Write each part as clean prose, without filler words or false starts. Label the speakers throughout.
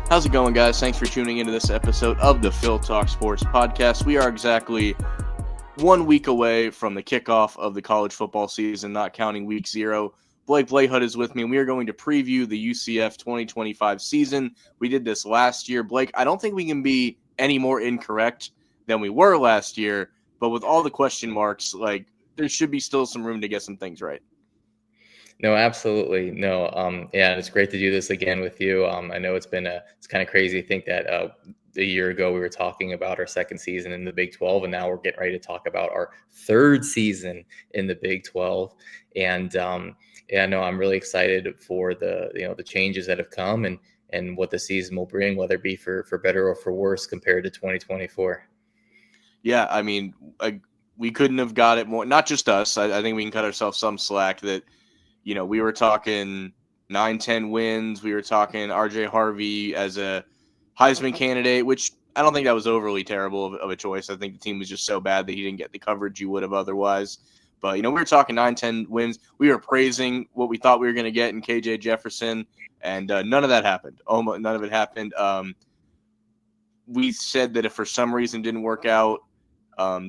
Speaker 1: How's it going, guys? Thanks for tuning into this episode of the Phil Talk Sports Podcast. We are exactly 1 week away from the kickoff of the college football season, not counting week 0. Blake Blahut is with me, and we are going to preview the UCF 2025 season. We did this last year. Blake, I don't think we can be any more incorrect than we were last year, but with all the question marks, there should be still some room to get some things right.
Speaker 2: No, absolutely. No. Yeah, it's great to do this again with you. I know it's kind of crazy to think that a year ago we were talking about our second season in the Big 12, and now we're getting ready to talk about our third season in the Big 12. And yeah, no, I'm really excited for the changes that have come and what the season will bring, whether it be for better or for worse compared to 2024.
Speaker 1: Yeah, I mean, we couldn't have got it more. Not just us. I think we can cut ourselves some slack that we were talking 9-10 wins. We were talking RJ Harvey as a Heisman candidate, which I don't think that was overly terrible of a choice. I think the team was just so bad that he didn't get the coverage you would have otherwise. But, we were talking 9-10 wins. We were praising what we thought we were going to get in KJ Jefferson, and none of that happened. Almost none of it happened. We said that if for some reason it didn't work out,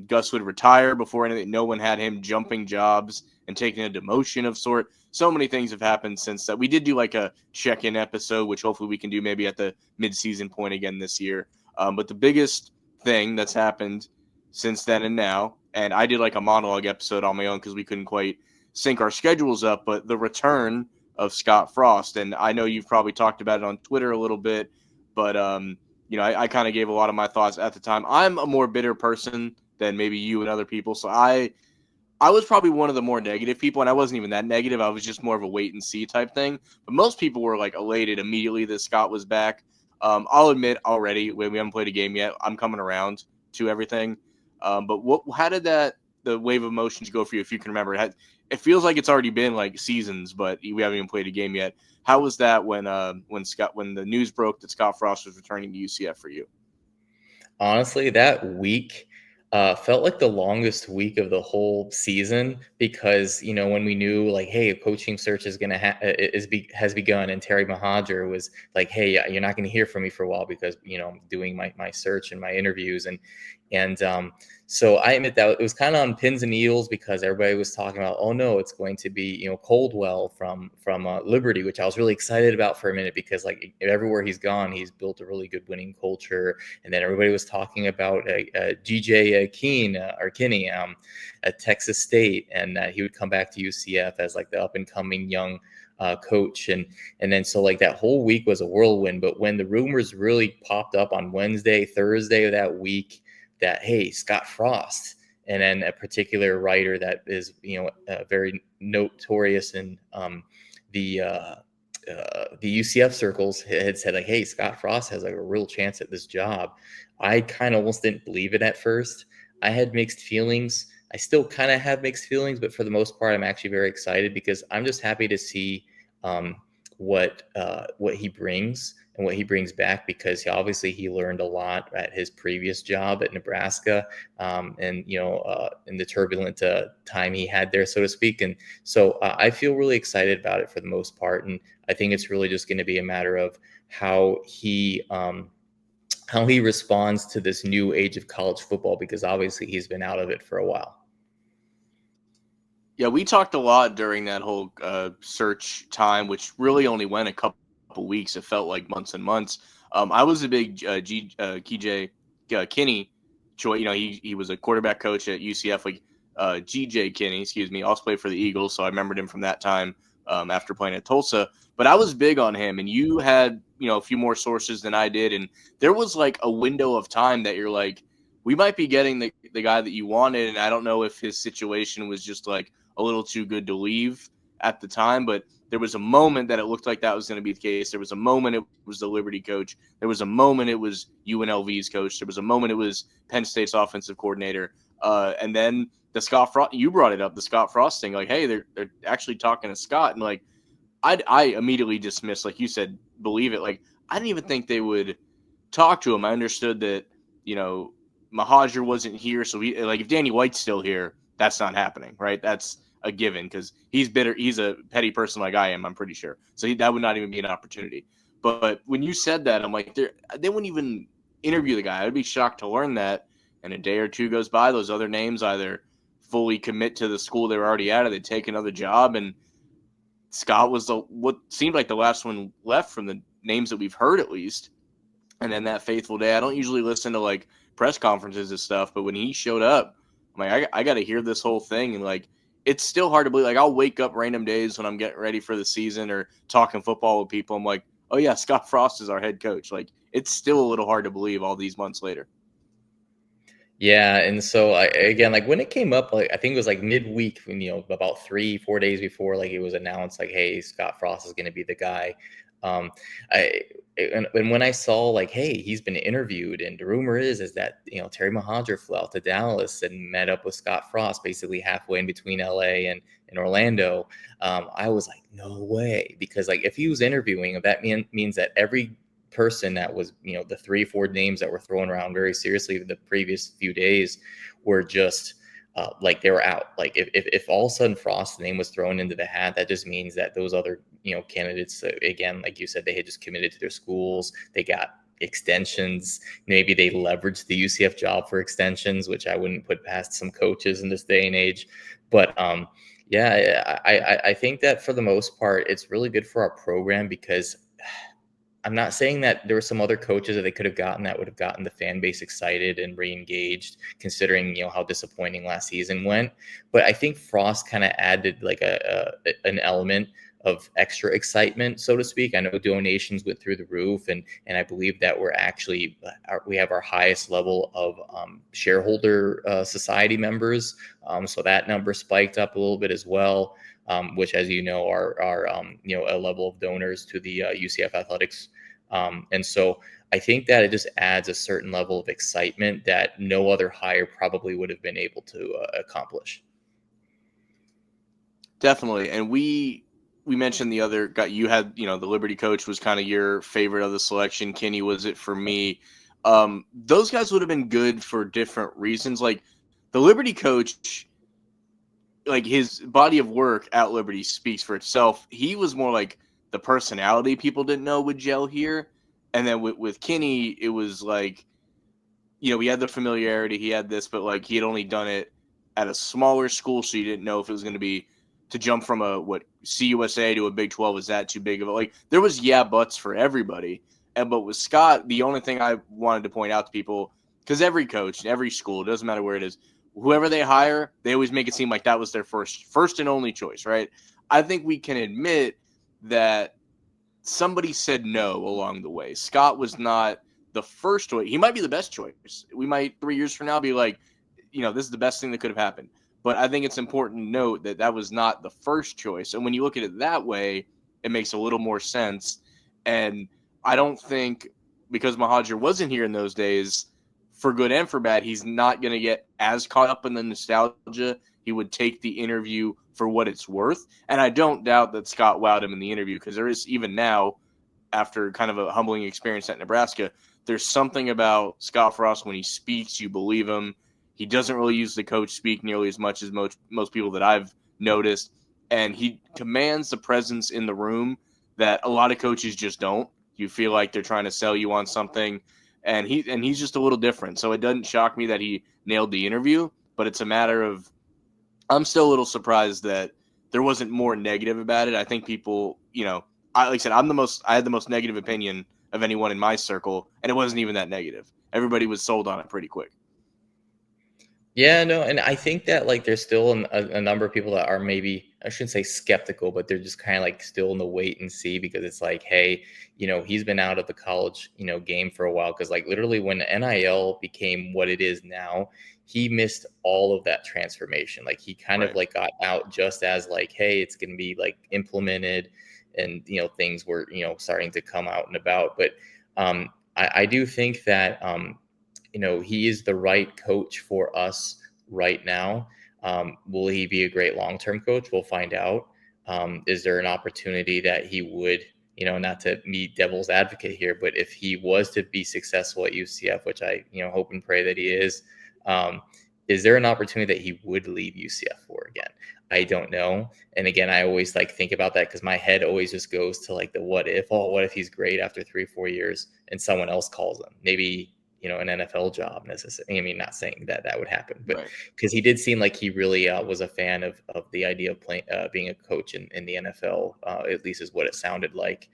Speaker 1: Gus would retire before anything. No one had him jumping jobs and taking a demotion of sort. So many things have happened since that. We did do like a check-in episode, which hopefully we can do maybe at the mid-season point again this year. But the biggest thing that's happened since then and now, and I did like a monologue episode on my own because we couldn't quite sync our schedules up, but the return of Scott Frost. And I know you've probably talked about it on Twitter a little bit, but I kind of gave a lot of my thoughts at the time. I'm a more bitter person than maybe you and other people. So I was probably one of the more negative people, and I wasn't even that negative. I was just more of a wait and see type thing. But most people were like elated immediately that Scott was back. I'll admit already, we haven't played a game yet, I'm coming around to everything. But how did the wave of emotions go for you, if you can remember? It feels like it's already been like seasons, but we haven't even played a game yet. How was that when the news broke that Scott Frost was returning to UCF for you?
Speaker 2: Honestly, that week felt like the longest week of the whole season because when we knew like, hey, a coaching search is gonna has begun, and Terry Mahajer was like, hey, you're not gonna hear from me for a while because I'm doing my search and my interviews, and so I admit that it was kind of on pins and needles because everybody was talking about, oh no, it's going to be Coldwell from Liberty, which I was really excited about for a minute because like everywhere he's gone, he's built a really good winning culture. And then everybody was talking about GJ Kinney at Texas State, and he would come back to UCF as like the up and coming young coach, and then so like that whole week was a whirlwind. But when the rumors really popped up on Wednesday, Thursday of that week, that hey, Scott Frost, and then a particular writer that is very notorious in the UCF circles had said like, hey, Scott Frost has like a real chance at this job. I kind of almost didn't believe it at first. I had mixed feelings. I still kind of have mixed feelings, but for the most part, I'm actually very excited because I'm just happy to see what he brings and what he brings back, because he learned a lot at his previous job at Nebraska, and in the turbulent time he had there, so to speak. And so I feel really excited about it for the most part, and I think it's really just going to be a matter of how he responds to this new age of college football, because obviously he's been out of it for a while.
Speaker 1: Yeah, we talked a lot during that whole search time, which really only went a couple weeks. It felt like months and months. I was a big KJ Kinney choice. He was a quarterback coach at UCF, like GJ Kinney, excuse me, also played for the Eagles, so I remembered him from that time after playing at Tulsa. But I was big on him, and you had a few more sources than I did, and there was like a window of time that you're like, we might be getting the guy that you wanted, and I don't know if his situation was just like a little too good to leave at the time, but there was a moment that it looked like that was going to be the case. There was a moment it was the Liberty coach. There was a moment it was UNLV's coach. There was a moment it was Penn State's offensive coordinator. And then the Scott Frost, you brought it up, the Scott Frost thing, like, hey, they're actually talking to Scott. And like, I immediately dismissed, like you said, believe it. Like, I didn't even think they would talk to him. I understood that, Mahajer wasn't here. So if Danny White's still here, that's not happening, right? That's a given because he's bitter. He's a petty person like I am, I'm pretty sure. So that would not even be an opportunity. But when you said that, I'm like, they wouldn't even interview the guy. I'd be shocked to learn that. And a day or two goes by, those other names either fully commit to the school they were already at, or they take another job. And Scott was what seemed like the last one left from the names that we've heard, at least. And then that faithful day, I don't usually listen to like press conferences and stuff, but when he showed up, I'm like, I got to hear this whole thing. And like, it's still hard to believe. Like, I'll wake up random days when I'm getting ready for the season or talking football with people. I'm like, oh yeah, Scott Frost is our head coach. Like, it's still a little hard to believe all these months later.
Speaker 2: Yeah, and so again, like when it came up, like I think it was like midweek, when about 3-4 days before, like it was announced, like, hey, Scott Frost is going to be the guy. Um, I and when I saw like, hey, he's been interviewed, and the rumor is that Terry Mohajir flew out to Dallas and met up with Scott Frost, basically halfway in between LA and Orlando. I was like, no way, because like if he was interviewing, that means that every person that was, the 3-4 names that were thrown around very seriously the previous few days were just like they were out. Like if all of a sudden Frost's name was thrown into the hat, that just means that those other candidates, again, like you said, they had just committed to their schools. They got extensions. Maybe they leveraged the UCF job for extensions, which I wouldn't put past some coaches in this day and age. But yeah, I think that for the most part, it's really good for our program, because I'm not saying that there were some other coaches that they could have gotten that would have gotten the fan base excited and re-engaged, considering how disappointing last season went. But I think Frost kind of added like an element of extra excitement, so to speak. I know donations went through the roof, and I believe that we have our highest level of shareholder society members. So that number spiked up a little bit as well. Which, as you know, are a level of donors to the UCF athletics. And so I think that it just adds a certain level of excitement that no other hire probably would have been able to accomplish.
Speaker 1: Definitely. And we mentioned the other guy you had, the Liberty coach was kind of your favorite of the selection. Kenny was it for me. Those guys would have been good for different reasons. Like the Liberty coach, like his body of work at Liberty speaks for itself. He was more like the personality people didn't know would gel here. And then with Kenny, it was like, he had the familiarity, he had this, but like he had only done it at a smaller school, so you didn't know if it was going to be to jump from a CUSA to a Big 12. Is that too big of a like? There was buts for everybody, but with Scott, the only thing I wanted to point out to people, because every coach, every school, it doesn't matter where it is, whoever they hire, they always make it seem like that was their first and only choice, right? I think we can admit that somebody said no along the way. Scott was not the first choice. He might be the best choice. We might 3 years from now be like, this is the best thing that could have happened. But I think it's important to note that that was not the first choice. And when you look at it that way, it makes a little more sense. And I don't think, because Mohajir wasn't here in those days, for good and for bad, he's not going to get as caught up in the nostalgia. He would take the interview for what it's worth. And I don't doubt that Scott wowed him in the interview, because there is, even now, after kind of a humbling experience at Nebraska, there's something about Scott Frost when he speaks, you believe him. He doesn't really use the coach speak nearly as much as most people that I've noticed. And he commands the presence in the room that a lot of coaches just don't. You feel like they're trying to sell you on something. And he's just a little different. So it doesn't shock me that he nailed the interview, but it's a matter of, I'm still a little surprised that there wasn't more negative about it. I think people, like I said, I had the most negative opinion of anyone in my circle, and it wasn't even that negative. Everybody was sold on it pretty quick.
Speaker 2: Yeah, no, and I think that like there's still a number of people that are, maybe, I shouldn't say skeptical, but they're just kind of like still in the wait and see, because it's like, hey, he's been out of the college, game for a while, because like literally when NIL became what it is now, he missed all of that transformation. Like he kind of like got out just as like, hey, it's going to be like implemented, and things were starting to come out and about. But I do think that he is the right coach for us right now. Will he be a great long-term coach? We'll find out. Is there an opportunity that he would, not to be devil's advocate here, but if he was to be successful at UCF, which I, hope and pray that he is there an opportunity that he would leave UCF for? again? I don't know. And again, I always like think about that because my head always just goes to like the what if. Oh, what if he's great after 3 or 4 years and someone else calls him? Maybe, an NFL job necessarily. I mean, not saying that that would happen, but
Speaker 1: Right.
Speaker 2: because he did seem like he really was a fan of the idea of playing, being a coach in the NFL, at least is what it sounded like.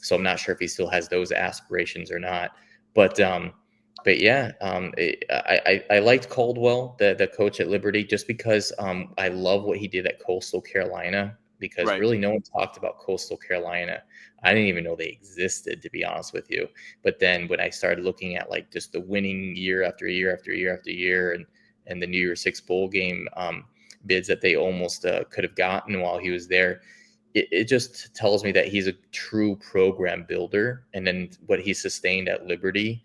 Speaker 2: So I'm not sure if he still has those aspirations or not. But yeah, I liked Caldwell, the coach at Liberty, just because I love what he did at Coastal Carolina. Because
Speaker 1: Right.
Speaker 2: really, no one talked about Coastal Carolina. I didn't even know they existed, to be honest with you. But then when I started looking at like just the winning year after year after year after year, and the New Year's Six bowl game bids that they almost could have gotten while he was there, it just tells me that he's a true program builder. And then what he sustained at Liberty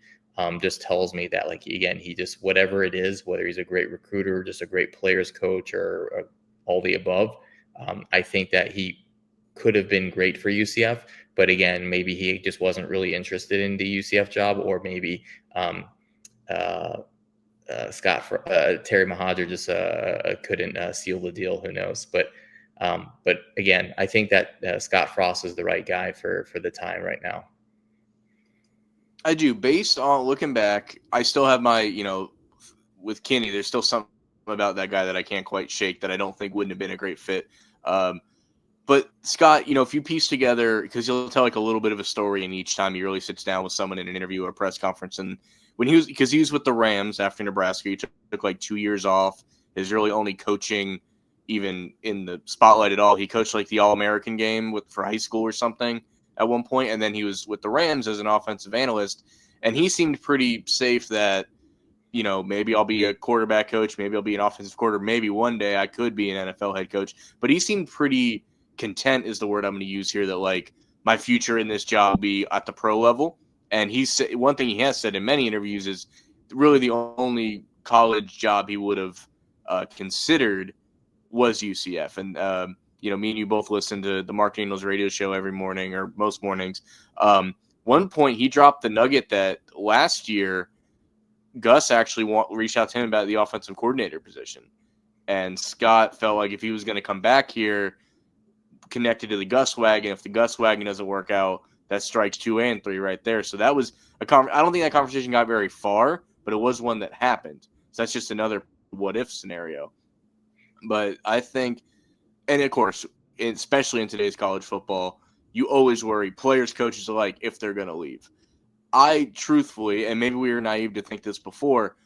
Speaker 2: just tells me that, like, again, he just, whatever it is, whether he's a great recruiter, just a great players coach, or all the above, I think that he could have been great for UCF. But again, maybe he just wasn't really interested in the UCF job, or maybe uh, Terry Mahajer just couldn't seal the deal. Who knows? But again, I think that Scott Frost is the right guy for the time right now.
Speaker 1: I do. Based on looking back, I still have my, with Kenny, there's still something about that guy that I can't quite shake that I don't think wouldn't have been a great fit. But Scott, if you piece together, because he'll tell like a little bit of a story, and each time he really sits down with someone in an interview or a press conference, and because he was with the Rams after Nebraska, he took like 2 years off. His really only coaching, even in the spotlight at all, he coached like the All-American game for high school or something at one point, and then he was with the Rams as an offensive analyst, and he seemed pretty safe that, maybe I'll be a quarterback coach, maybe I'll be an offensive coordinator, maybe one day I could be an NFL head coach. But he seemed pretty content, is the word I'm going to use here, that like my future in this job will be at the pro level. And he said one thing he has said in many interviews is really the only college job he would have considered was UCF. And me and you both listen to the Mark Daniels radio show every morning or most mornings. One point he dropped the nugget that last year Gus actually reached out to him about the offensive coordinator position. And Scott felt like if he was going to come back here connected to the Gus wagon, if the Gus wagon doesn't work out, that strikes 2 and 3 right there. So that was I don't think that conversation got very far, but it was one that happened. So that's just another what if scenario. But I think, and of course, especially in today's college football, you always worry, players, coaches alike, if they're going to leave. I truthfully, and maybe we were naive to think this before,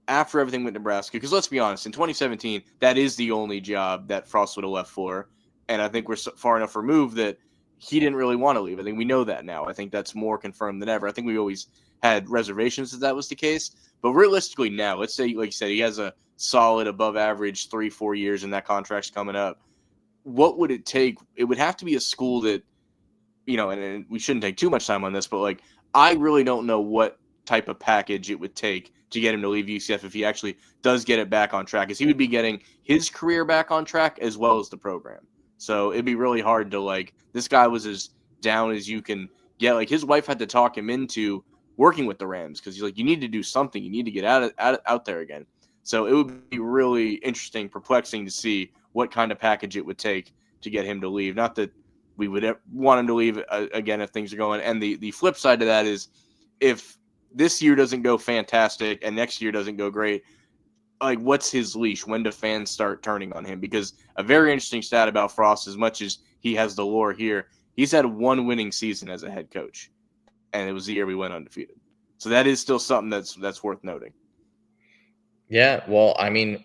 Speaker 1: after everything with Nebraska, because let's be honest, in 2017, that is the only job that Frost would have left for. And I think we're far enough removed that he didn't really want to leave. I think we know that now. I think that's more confirmed than ever. I think we always had reservations that was the case. But realistically now, let's say, like you said, he has a solid above average 3-4 years and that contract's coming up. What would it take? It would have to be a school that, and we shouldn't take too much time on this, but like, I really don't know what type of package it would take to get him to leave UCF if he actually does get it back on track, because he would be getting his career back on track as well as the program. So it'd be really hard to, like, this guy was as down as you can get. Like, his wife had to talk him into working with the Rams because he's like, you need to do something. You need to get out there again. So it would be really interesting, perplexing to see what kind of package it would take to get him to leave. Not that we would want him to leave again if things are going. And the flip side to that is, if this year doesn't go fantastic and next year doesn't go great, like, what's his leash? When do fans start turning on him? Because a very interesting stat about Frost, as much as he has the lore here, he's had one winning season as a head coach, and it was the year we went undefeated. So that is still something that's worth noting.
Speaker 2: Yeah, well, I mean,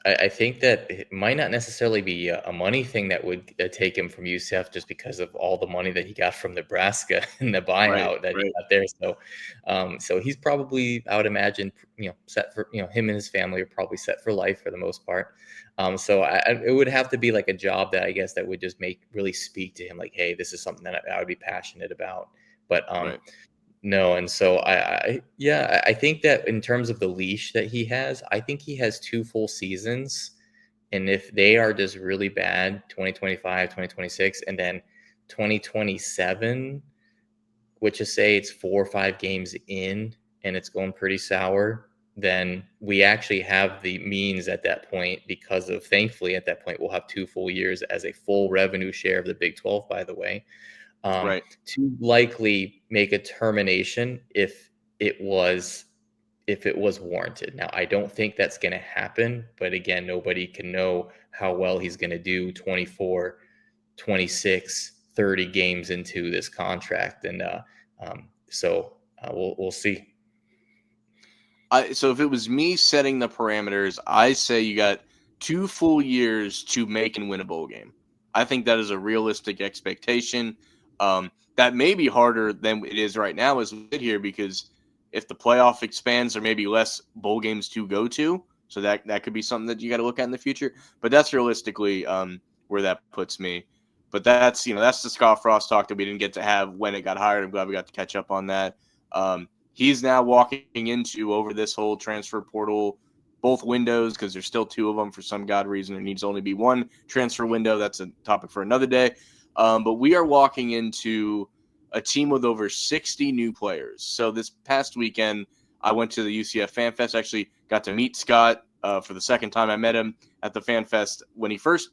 Speaker 2: I think that it might not necessarily be a money thing that would take him from UCF, just because of all the money that he got from Nebraska and the buyout that he got there. So he's probably, I would imagine, set for, him and his family are probably set for life for the most part. So it would have to be like a job that I guess that would just really speak to him, like, hey, this is something that I would be passionate about. But no, and so I think that in terms of the leash that he has, I think he has 2 full seasons. And if they are just really bad, 2025, 2026, and then 2027, which is, say it's 4 or 5 games in and it's going pretty sour, then we actually have the means at that point, because of, thankfully, at that point, we'll have 2 full years as a full revenue share of the Big 12, by the way,
Speaker 1: Right.
Speaker 2: to likely make a termination it was if it was warranted. Now, I don't think that's going to happen, but again, nobody can know how well he's going to do 24, 26, 30 games into this contract. And we'll see.
Speaker 1: So if it was me setting the parameters, I say you got 2 full years to make and win a bowl game. I think that is a realistic expectation. That may be harder than it is right now as we sit here, because if the playoff expands, there may be less bowl games to go to. So that could be something that you got to look at in the future. But that's realistically where that puts me. But that's the Scott Frost talk that we didn't get to have when it got hired. I'm glad we got to catch up on that. He's now walking into, over this whole transfer portal, both windows, because there's still two of them for some god reason. There needs to only be one transfer window. That's a topic for another day. But we are walking into a team with over 60 new players. So this past weekend, I went to the UCF Fan Fest. Actually got to meet Scott for the second time. I met him at the Fan Fest when he first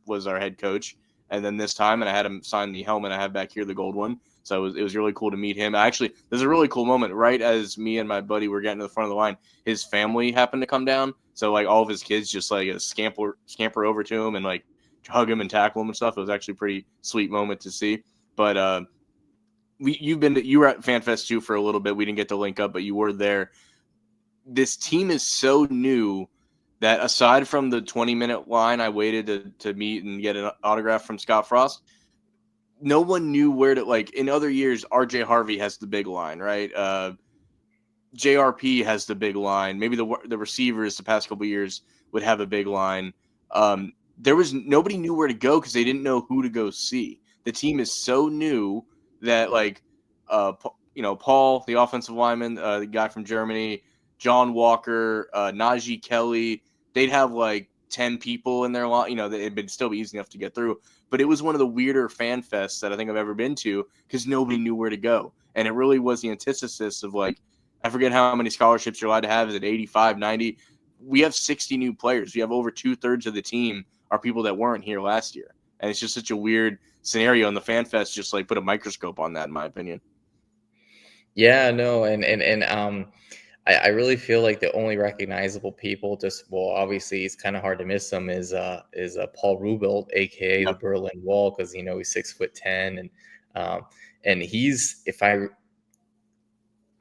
Speaker 1: was our head coach, and then this time, and I had him sign the helmet I have back here, the gold one. So it was really cool to meet him. Actually, there's a really cool moment. Right as me and my buddy were getting to the front of the line, his family happened to come down. So like all of his kids just like scamper over to him and like hug him and tackle him and stuff. It was actually a pretty sweet moment to see. But you were at FanFest too for a little bit. We didn't get to link up, but you were there. This team is so new that aside from the 20-minute line I waited to meet and get an autograph from Scott Frost, no one knew where to, like, in other years, RJ Harvey has the big line, right? JRP has the big line. Maybe the receivers the past couple of years would have a big line. There was nobody knew where to go because they didn't know who to go see. The team is so new that, like, Paul, the offensive lineman, the guy from Germany, John Walker, Najee Kelly, they'd have like 10 people in their line. It'd still be easy enough to get through. But it was one of the weirder fan fests that I think I've ever been to because nobody knew where to go. And it really was the antithesis of, like, I forget how many scholarships you're allowed to have. Is it 85, 90? We have 60 new players. We have over 2/3 of the team are people that weren't here last year. And it's just such a weird scenario. And the fan fest just like put a microscope on that, in my opinion.
Speaker 2: Yeah, no, I really feel like the only recognizable people, obviously it's kind of hard to miss them, is Paul Rubelt, aka the
Speaker 1: Yep.
Speaker 2: Berlin Wall, because he's 6'10", and he's,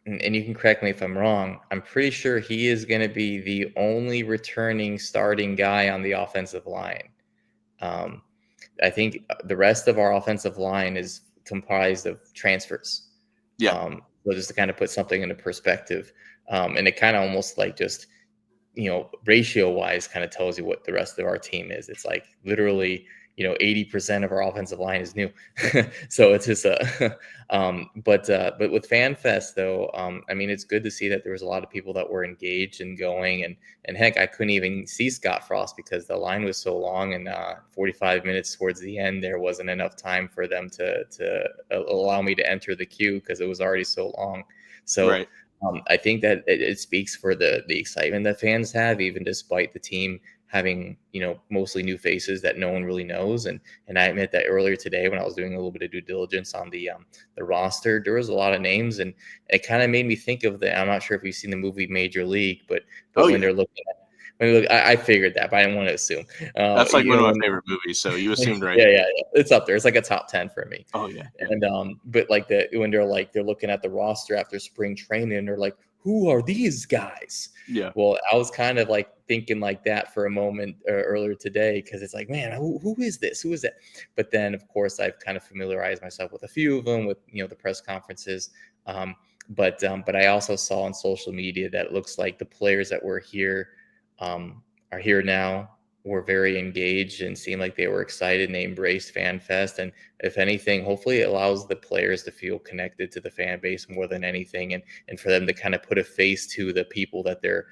Speaker 2: and you can correct me if I'm wrong, I'm pretty sure he is going to be the only returning starting guy on the offensive line. I think the rest of our offensive line is comprised of transfers.
Speaker 1: Yeah.
Speaker 2: So just to kind of put something into perspective, and it kind of almost like just, ratio wise kind of tells you what the rest of our team is. It's like literally, 80% of our offensive line is new. So it's just but with FanFest though, I mean, it's good to see that there was a lot of people that were engaged and going, and heck, I couldn't even see Scott Frost because the line was so long, and 45 minutes towards the end, there wasn't enough time for them to allow me to enter the queue because it was already so long. So
Speaker 1: Right.
Speaker 2: I think that it speaks for the excitement that fans have, even despite the team having, mostly new faces that no one really knows. And I admit that earlier today, when I was doing a little bit of due diligence on the roster, there was a lot of names, and it kind of made me think of I'm not sure if you've seen the movie Major League, but
Speaker 1: Oh,
Speaker 2: when
Speaker 1: yeah.
Speaker 2: they're looking at, I figured that, but I didn't want to assume.
Speaker 1: That's like one of my
Speaker 2: When,
Speaker 1: favorite movies. So you assumed right.
Speaker 2: yeah, it's up there. It's like a top 10 for me.
Speaker 1: Oh, yeah. Yeah.
Speaker 2: And but like when they're looking at the roster after spring training, they're like, who are these guys?
Speaker 1: Yeah.
Speaker 2: Well, I was kind of like thinking like that for a moment earlier today, because it's like, man, who is this? Who is that? But then, of course, I've kind of familiarized myself with a few of them, with the press conferences. But I also saw on social media that it looks like the players that were here are here now, were very engaged and seemed like they were excited, and they embraced FanFest. And if anything, hopefully it allows the players to feel connected to the fan base more than anything, and for them to kind of put a face to the people that they're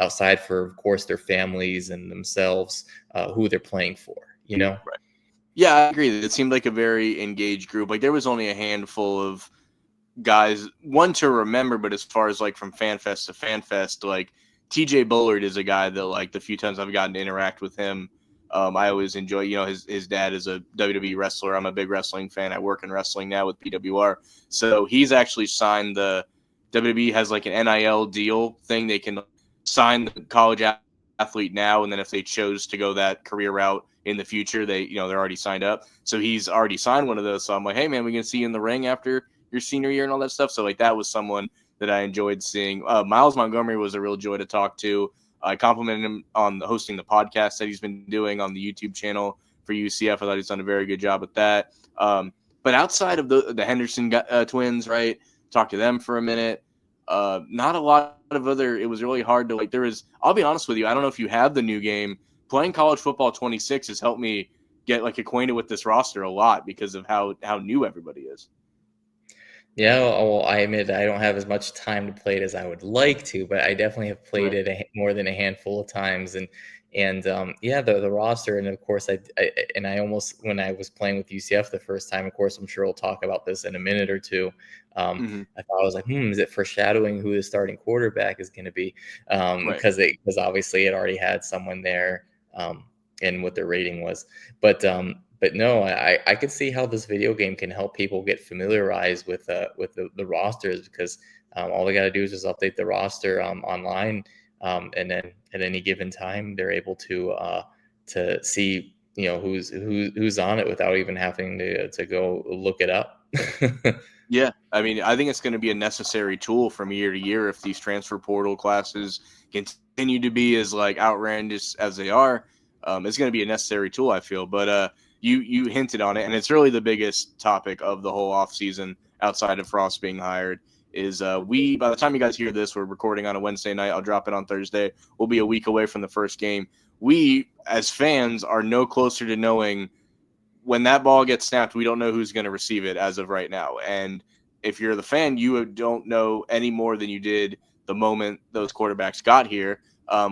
Speaker 2: outside, for, of course, their families and themselves, who they're playing for,
Speaker 1: Right. Yeah, I agree. It seemed like a very engaged group. Like there was only a handful of guys, one to remember, but as far as like from fan fest to fan fest, like TJ Bullard is a guy that like the few times I've gotten to interact with him, I always enjoy. You know, his dad is a WWE wrestler. I'm a big wrestling fan. I work in wrestling now with PWR, so he's actually signed the WWE has like an NIL deal thing. They can sign the college athlete now, and then if they chose to go that career route in the future, they're already signed up. So he's already signed one of those. So I'm like, hey man, we can see you in the ring after your senior year and all that stuff. So like that was someone that I enjoyed seeing. Miles Montgomery was a real joy to talk to. I complimented him on hosting the podcast that he's been doing on the YouTube channel for UCF. I thought he's done a very good job with that. But outside of the Henderson twins, right? Talk to them for a minute. Not a lot of other. It was really hard to like. There was. I'll be honest with you. I don't know if you have the new game. Playing college football 26 has helped me get like acquainted with this roster a lot because of how new everybody is.
Speaker 2: Yeah, well, I admit I don't have as much time to play it as I would like to, but I definitely have played
Speaker 1: Right.
Speaker 2: it more than a handful of times, and yeah, the roster, and of course, I almost when I was playing with UCF the first time, of course, I'm sure we'll talk about this in a minute or two.
Speaker 1: Mm-hmm.
Speaker 2: I thought I was like, is it foreshadowing who the starting quarterback is going to be?
Speaker 1: Right.
Speaker 2: Because obviously it already had someone there, and what their rating was, but no, I could see how this video game can help people get familiarized with the rosters because all they got to do is just update the roster online, and then at any given time they're able to see who's on it without even having to go look it up.
Speaker 1: Yeah, I mean, I think it's going to be a necessary tool from year to year if these transfer portal classes continue to be as like outlandish as they are. It's going to be a necessary tool, I feel. But you hinted on it, and it's really the biggest topic of the whole offseason outside of Frost being hired. Is we by the time you guys hear this, we're recording on a Wednesday night. I'll drop it on Thursday. We'll be a week away from the first game. We as fans are no closer to knowing when that ball gets snapped, we don't know who's going to receive it as of right now. And if you're the fan, you don't know any more than you did the moment those quarterbacks got here.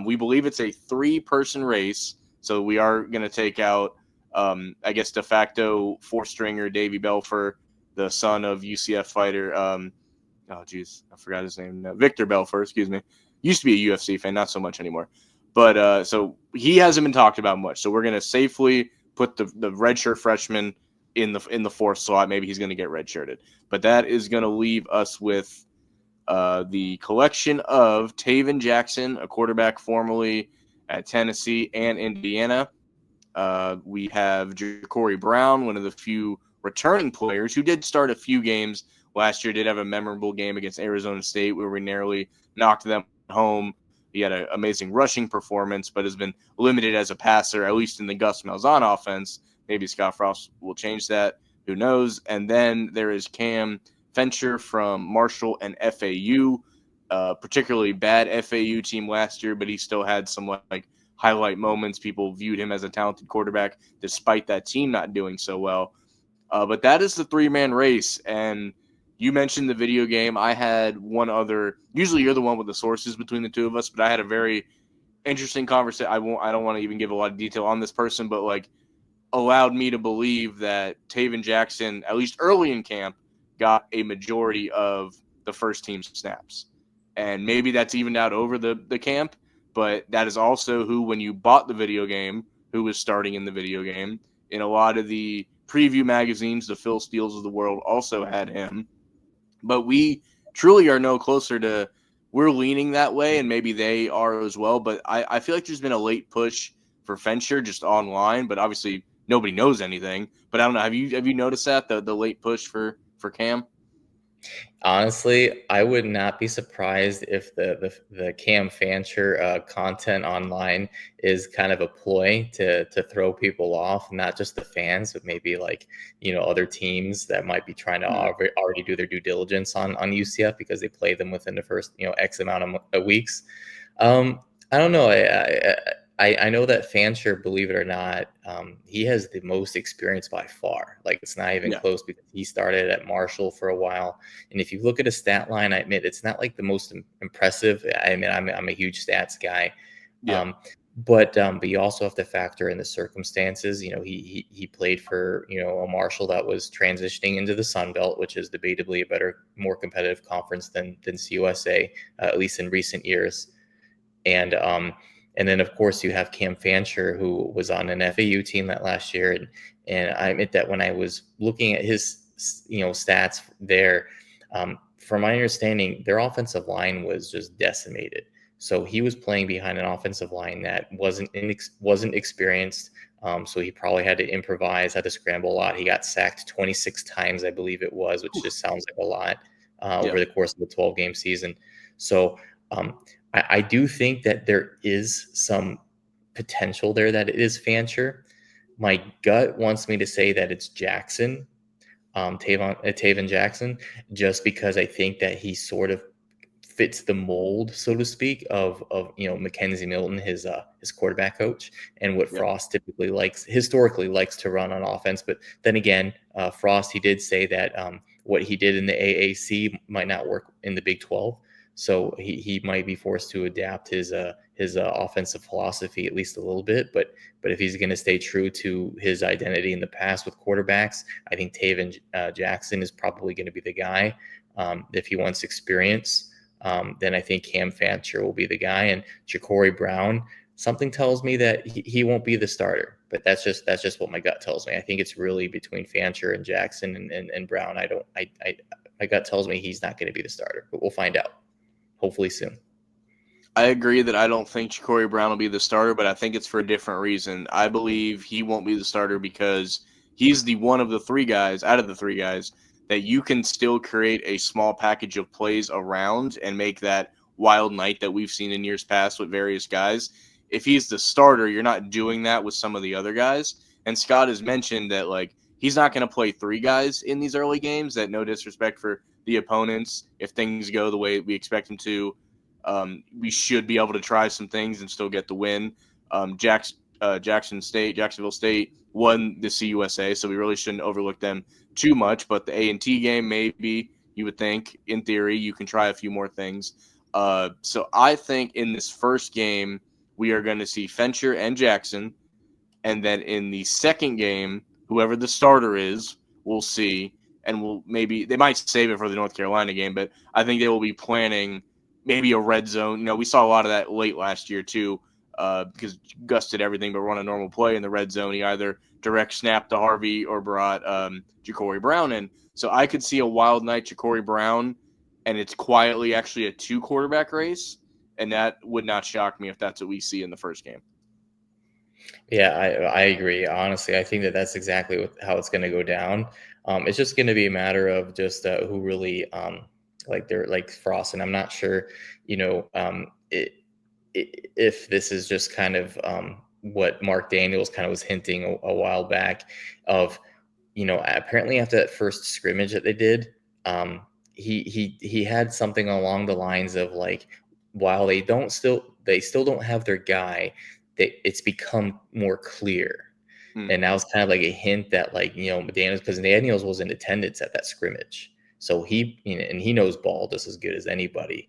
Speaker 1: We believe it's a 3-person race. So we are going to take out, I guess, de facto 4-stringer Davy Belfer, the son of UCF fighter. Oh, geez, I forgot his name. No, Victor Belfer, excuse me. Used to be a UFC fan, not so much anymore. But so he hasn't been talked about much. So we're going to safely put the redshirt freshman in the 4th slot. Maybe he's going to get redshirted. But that is going to leave us with the collection of Taven Jackson, a quarterback formerly at Tennessee and Indiana. We have Ja'Cory Brown, one of the few returning players who did start a few games last year, did have a memorable game against Arizona State where we narrowly knocked them home. He had an amazing rushing performance, but has been limited as a passer, at least in the Gus Malzahn offense. Maybe Scott Frost will change that. Who knows? And then there is Cam Fencher from Marshall and FAU, particularly bad FAU team last year, but he still had some like highlight moments. People viewed him as a talented quarterback despite that team not doing so well. But that is the 3-man race. And you mentioned the video game. I had one other. Usually, you're the one with the sources between the two of us, but I had a very interesting conversation. I don't want to even give a lot of detail on this person, but like allowed me to believe that Taven Jackson, at least early in camp, got a majority of the first team snaps. And maybe that's evened out over the camp, but that is also who, when you bought the video game, who was starting in the video game. In a lot of the preview magazines, the Phil Steels of the world also had him. But we truly are no closer to, we're leaning that way, and maybe they are as well. But I feel like there's been a late push for Fencher just online, but obviously nobody knows anything. But I don't know. Have you noticed that the late push for Cam?
Speaker 2: Honestly, I would not be surprised if the Cam Fancher content online is kind of a ploy to throw people off, not just the fans, but maybe like other teams that might be trying to already do their due diligence on UCF because they play them within the first X amount of weeks. I don't know. I know that Fancher, believe it or not, he has the most experience by far. Like it's not even close because he started at Marshall for a while. And if you look at his stat line, I admit it's not like the most impressive. I mean, I'm a huge stats guy.
Speaker 1: Yeah.
Speaker 2: But you also have to factor in the circumstances. He played for a Marshall that was transitioning into the Sun Belt, which is debatably a better, more competitive conference than CUSA, at least in recent years. And then of course you have Cam Fancher, who was on an FAU team that last year, and I admit that when I was looking at his stats there, from my understanding, their offensive line was just decimated. So he was playing behind an offensive line that wasn't experienced. So he probably had to improvise, had to scramble a lot. He got sacked 26 times, I believe it was, which just sounds like a lot
Speaker 1: Yeah.
Speaker 2: over the course of the 12-game season. So um, I do think that there is some potential there that it is Fancher. My gut wants me to say that it's Jackson, Taven Jackson, just because I think that he sort of fits the mold, so to speak, of Mackenzie Milton, his quarterback coach, and what
Speaker 1: Yeah.
Speaker 2: Frost typically historically likes to run on offense. But then again, Frost, he did say that what he did in the AAC might not work in the Big 12. So he might be forced to adapt his offensive philosophy at least a little bit. But if he's going to stay true to his identity in the past with quarterbacks, I think Taven Jackson is probably going to be the guy. If he wants experience, then I think Cam Fancher will be the guy. And Ja'Cory Brown, something tells me that he won't be the starter. But that's just what my gut tells me. I think it's really between Fancher and Jackson and Brown. My gut tells me he's not going to be the starter, but we'll find out hopefully soon.
Speaker 1: I agree that I don't think Ja'Cory Brown will be the starter, but I think it's for a different reason. I believe he won't be the starter because he's the one of the three guys, out of the three guys, that you can still create a small package of plays around and make that wild night that we've seen in years past with various guys. If he's the starter, you're not doing that with some of the other guys. And Scott has mentioned that like he's not going to play three guys in these early games. That no disrespect for the opponents, if things go the way we expect them to, we should be able to try some things and still get the win. Jacksonville State won the CUSA, so we really shouldn't overlook them too much. But the A&T game, maybe you would think, in theory, you can try a few more things. So I think in this first game, we are going to see Fancher and Jackson, and then in the second game, whoever the starter is, we'll see, and they might save it for the North Carolina game, but I think they will be planning maybe a red zone. We saw a lot of that late last year too, because Gus did everything but run a normal play in the red zone. He either direct snapped to Harvey or brought Ja'Cory Brown in. So I could see a wild night Ja'Cory Brown, and it's quietly actually a 2-quarterback race, and that would not shock me if that's what we see in the first game.
Speaker 2: Yeah, I agree. Honestly, I think that that's exactly how it's going to go down. It's just going to be a matter of just who really like Frost, and I'm not sure, if this is just kind of what Mark Daniels kind of was hinting a while back of, apparently after that first scrimmage that they did, he had something along the lines of like, while they still don't have their guy, it's become more clear. And that was kind of like a hint that like, Daniels, because Daniels was in attendance at that scrimmage. So and he knows ball just as good as anybody.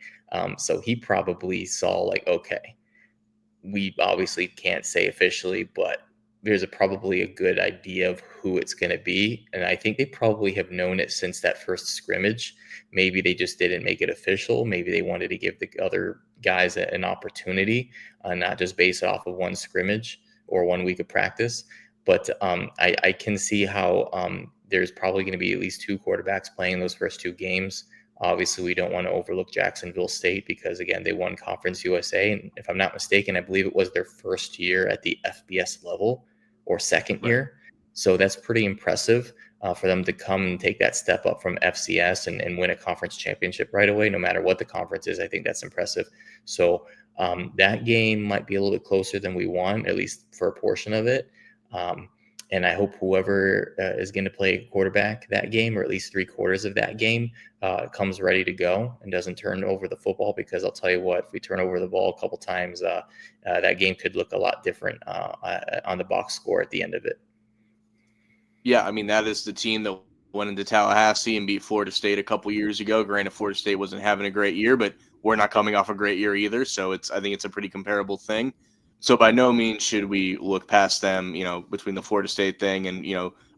Speaker 2: So he probably saw like, okay, we obviously can't say officially, but there's probably a good idea of who it's going to be. And I think they probably have known it since that first scrimmage. Maybe they just didn't make it official. Maybe they wanted to give the other guys an opportunity, not just base it off of one scrimmage or 1 week of practice. But I can see how there's probably going to be at least 2 quarterbacks playing those first 2 games. Obviously, we don't want to overlook Jacksonville State because, again, they won Conference USA. And if I'm not mistaken, I believe it was their first year at the FBS level or second year. So that's pretty impressive for them to come and take that step up from FCS and win a conference championship right away, no matter what the conference is. I think that's impressive. So that game might be a little bit closer than we want, at least for a portion of it. And I hope whoever is going to play quarterback that game, or at least 3/4 of that game, comes ready to go and doesn't turn over the football. Because I'll tell you what, if we turn over the ball a couple times, that game could look a lot different on the box score at the end of it.
Speaker 1: Yeah, I mean, that is the team that went into Tallahassee and beat Florida State a couple years ago. Granted, Florida State wasn't having a great year, but we're not coming off a great year either. So I think it's a pretty comparable thing. So by no means should we look past them, between the Florida State thing and,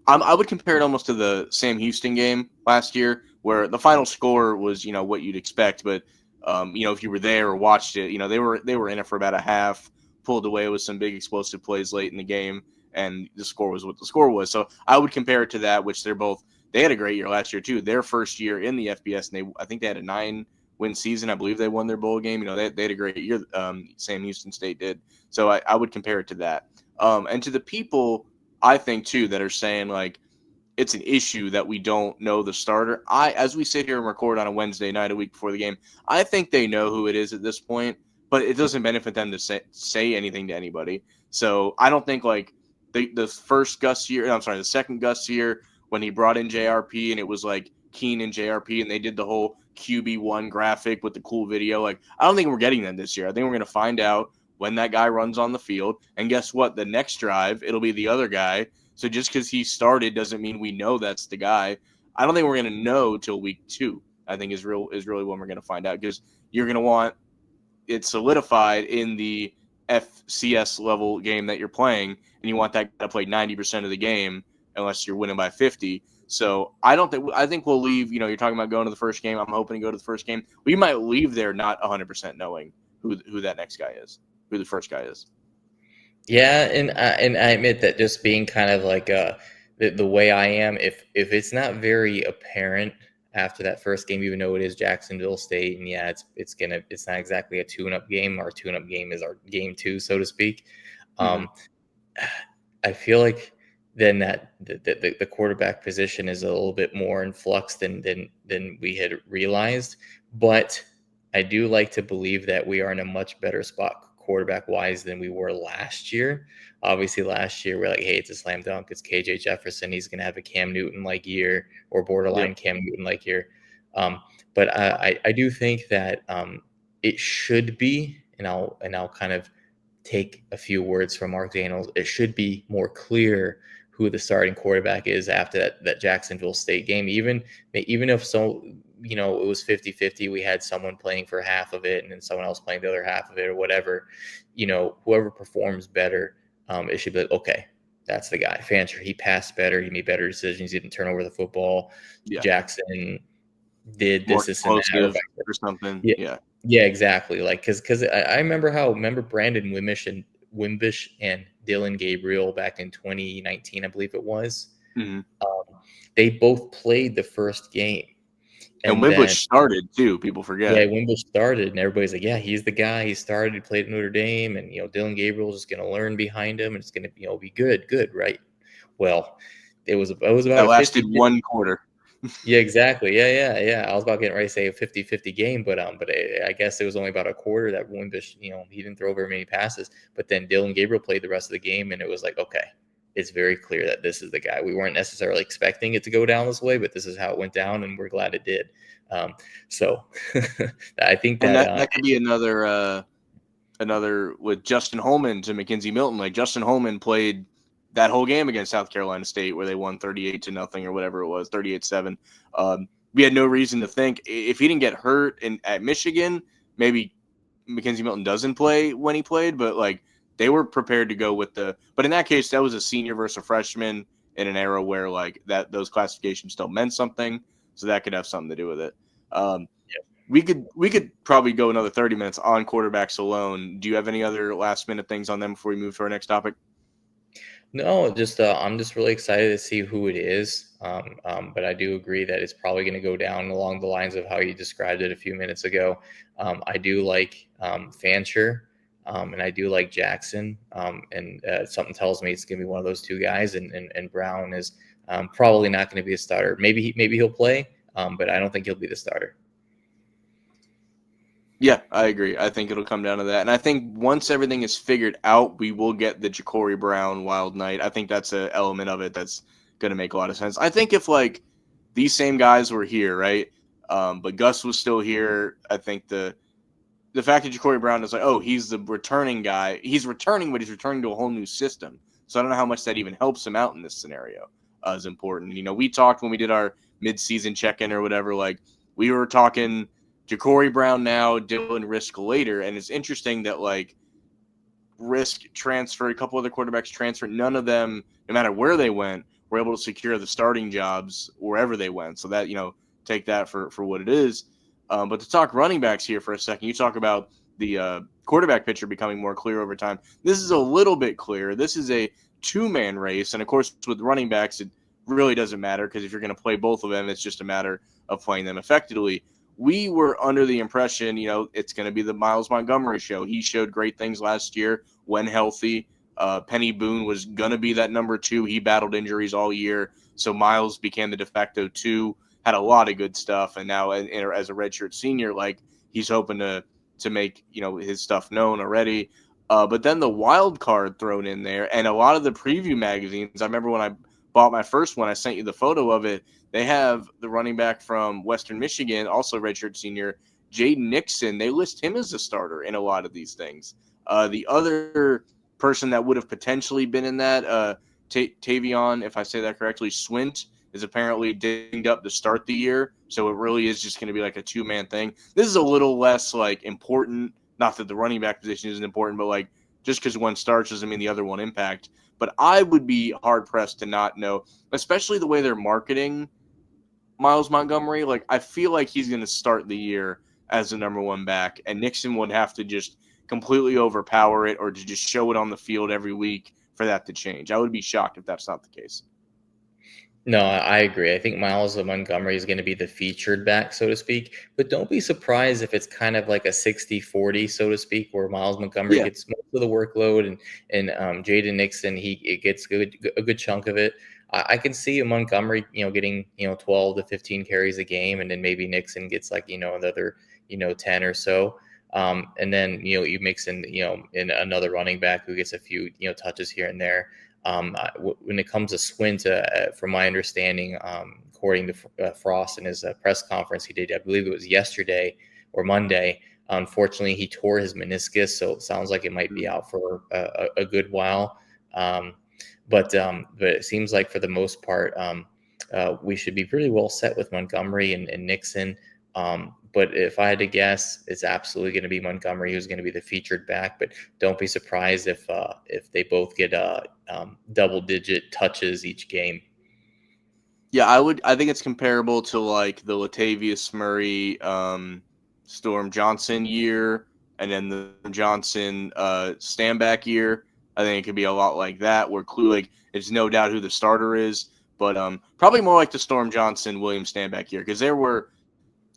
Speaker 1: I would compare it almost to the Sam Houston game last year where the final score was, what you'd expect. But, if you were there or watched it, they were in it for about a half, pulled away with some big explosive plays late in the game, and the score was what the score was. So I would compare it to that, which they had a great year last year too. Their first year in the FBS, and I think they had a 9-win season. I believe they won their bowl game. They had a great year. Sam Houston State did. So I would compare it to that. And to the people, I think, too, that are saying, like, it's an issue that we don't know the starter. As we sit here and record on a Wednesday night, a week before the game, I think they know who it is at this point, but it doesn't benefit them to say anything to anybody. So I don't think, like, the first Gus year, I'm sorry, the second Gus year when he brought in JRP and it was, like, Keen and JRP and they did the whole QB1 graphic with the cool video. Like, I don't think we're getting that this year. I think we're going to find out when that guy runs on the field. And guess what? The next drive, it'll be the other guy. So just because he started doesn't mean we know that's the guy. I don't think we're going to know till week 2. I think is really when we're going to find out, because you're going to want it solidified in the FCS level game that you're playing, and you want that guy to play 90% of the game unless you're winning by 50. So I think we'll leave. You're talking about going to the first game. I'm hoping to go to the first game. We might leave there not 100% knowing who that next guy is, who the first guy is.
Speaker 2: Yeah, and I admit that just being kind of like the way I am, if it's not very apparent after that first game, even though it is Jacksonville State, and yeah, it's not exactly a tune-up game. Our tune-up game is our game 2, so to speak. I feel like then that the quarterback position is a little bit more in flux than we had realized. But I do like to believe that we are in a much better spot quarterback wise than we were last year. Obviously, last year we're like, hey, it's a slam dunk. It's KJ Jefferson. He's going to have a Cam Newton like year, or borderline Cam Newton like year. But I do think that it should be, and I'll kind of take a few words from Mark Daniels. It should be more clear who the starting quarterback is after that Jacksonville State game. Even if it was 50-50, we had someone playing for half of it and then someone else playing the other half of it or whatever, whoever performs better, it should be like, okay, that's the guy. Fancher, he passed better. He made better decisions. He didn't turn over the football. Yeah. Jackson did this and that.
Speaker 1: Or something.
Speaker 2: Yeah. Yeah, exactly. Like, because I remember Brandon Wimbish and Dylan Gabriel back in 2019, I believe it was.
Speaker 1: Mm-hmm.
Speaker 2: They both played the first game.
Speaker 1: And Wimbish started too. People forget.
Speaker 2: Yeah, Wimbish started, and everybody's like, "Yeah, he's the guy. He started. He played at Notre Dame, and Dylan Gabriel's just going to learn behind him, and it's going to be good, right?" Well, it was about
Speaker 1: that lasted 1 quarter.
Speaker 2: Yeah, exactly. Yeah. I was about getting ready to say a 50-50 game, but I guess it was only about a quarter that Wimbish, he didn't throw very many passes. But then Dylan Gabriel played the rest of the game, and it was like, okay, it's very clear that this is the guy. We weren't necessarily expecting it to go down this way, but this is how it went down, and we're glad it did. So I think
Speaker 1: that could be another with Justin Holman to Mackenzie Milton. Like, Justin Holman played that whole game against South Carolina State where they won 38-0 or whatever it was, 38-7. We had no reason to think if he didn't get hurt at Michigan, maybe Mackenzie Milton doesn't play when he played, but like they were prepared to go with but in that case, that was a senior versus a freshman in an era where like those classifications still meant something. So that could have something to do with it. We could probably go another 30 minutes on quarterbacks alone. Do you have any other last minute things on them before we move to our next topic?
Speaker 2: No, just I'm just really excited to see who it is. But I do agree that it's probably going to go down along the lines of how you described it a few minutes ago. I do like Fancher, and I do like Jackson. And something tells me it's going to be one of those two guys. And Brown is probably not going to be a starter. Maybe he'll play, but I don't think he'll be the starter.
Speaker 1: Yeah, I agree. I think it'll come down to that. And I think once everything is figured out, we will get the Ja'Cory Brown Wild Night. I think that's an element of it that's going to make a lot of sense. I think if, like, these same guys were here, right, but Gus was still here, I think the fact that Ja'Cory Brown is like, oh, he's the returning guy. He's returning, but he's returning to a whole new system. So I don't know how much that even helps him out in this scenario is important. We talked when we did our mid-season check-in or whatever, like, we were talking – Ja'Cory Brown now, Dylan Risk later, and it's interesting that, like, risk transfer, a couple other quarterbacks transferred. None of them, no matter where they went, were able to secure the starting jobs wherever they went. So that, take that for what it is. But to talk running backs here for a second, you talk about the quarterback picture becoming more clear over time. This is a little bit clearer. This is a two-man race. And, of course, with running backs, it really doesn't matter because if you're going to play both of them, it's just a matter of playing them effectively. We were under the impression, it's going to be the Miles Montgomery show. He showed great things last year when healthy. Penny Boone was going to be that number 2. He battled injuries all year. So Miles became the de facto 2, had a lot of good stuff. And now as a redshirt senior, like he's hoping to make, his stuff known already. But then the wild card thrown in there, and a lot of the preview magazines, I remember when I bought my first one, I sent you the photo of it. They have the running back from Western Michigan, also redshirt senior, Jaden Nixon. They list him as a starter in a lot of these things. The other person that would have potentially been in that, Tavion, if I say that correctly, Swint, is apparently dinged up to start the year. So it really is just going to be like a two-man thing. This is a little less like important. Not that the running back position isn't important, but like just because one starts doesn't mean the other won't impact. But I would be hard-pressed to not know, especially the way they're marketing Miles Montgomery. Like, I feel like he's going to start the year as the number 1 back, and Nixon would have to just completely overpower it or to just show it on the field every week for that to change. I would be shocked if that's not the case.
Speaker 2: No, I agree. I think Miles Montgomery is going to be the featured back, so to speak. But don't be surprised if it's kind of like a 60-40, so to speak, where Miles Montgomery gets most of the workload and Jaden Nixon, it gets a good chunk of it. I can see Montgomery, getting, 12 to 15 carries a game, and then maybe Nixon gets like, another, 10 or so. And then, you mix in, in another running back who gets a few, touches here and there. When it comes to Swint, from my understanding, according to Frost in his press conference he did, I believe it was yesterday or Monday, unfortunately he tore his meniscus, so it sounds like it might be out for a good while. But it seems like for the most part, we should be pretty well set with Montgomery and Nixon. But if I had to guess, it's absolutely going to be Montgomery who's going to be the featured back. But don't be surprised if they both get double-digit touches each game.
Speaker 1: Yeah, I think it's comparable to like the Latavius Murray, Storm Johnson year, and then the Johnson Stanback year. I think it could be a lot like that, where like it's no doubt who the starter is, but probably more like the Storm Johnson William Stanback year, because there were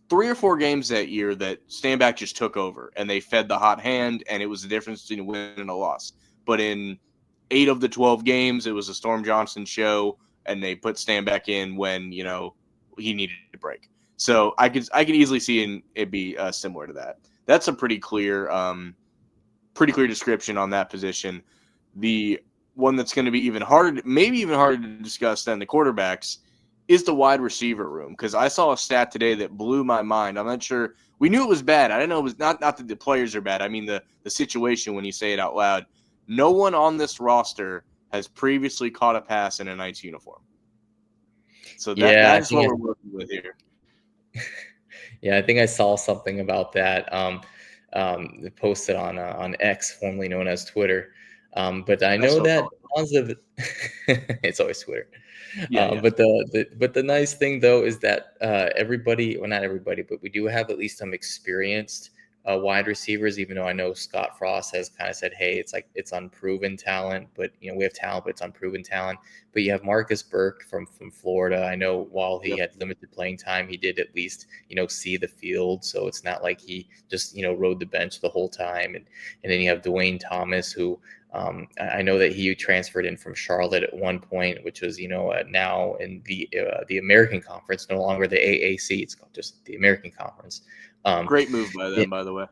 Speaker 1: 3 or 4 games that year that Stanback just took over and they fed the hot hand, and it was the difference between a win and a loss. But in 8 of the 12 games, it was a Storm Johnson show, and they put Stanback in when he needed to break. So I could easily see it be similar to that. That's a pretty clear description on that position. The one that's going to be maybe even harder to discuss than the quarterbacks, is the wide receiver room, because I saw a stat today that blew my mind. I'm not sure. We knew it was bad. I didn't know it was not that the players are bad. I mean the situation when you say it out loud. No one on this roster has previously caught a pass in a Knights uniform. So that's what we're working with here.
Speaker 2: Yeah, I think I saw something about that. Posted on X, formerly known as Twitter. But I know that it's always Twitter. Yeah. But the nice thing though is that everybody, well, not everybody, but we do have at least some experienced wide receivers. Even though I know Scott Frost has kind of said, "Hey, it's unproven talent," but we have talent, but it's unproven talent. But you have Marcus Burke from Florida. I know while he had limited playing time, he did at least see the field. So it's not like he just rode the bench the whole time. And then you have Dwayne Thomas, who I know that he transferred in from Charlotte at one point, which was now in the American Conference, no longer the AAC. It's called just the American Conference.
Speaker 1: Great move by them, by the way.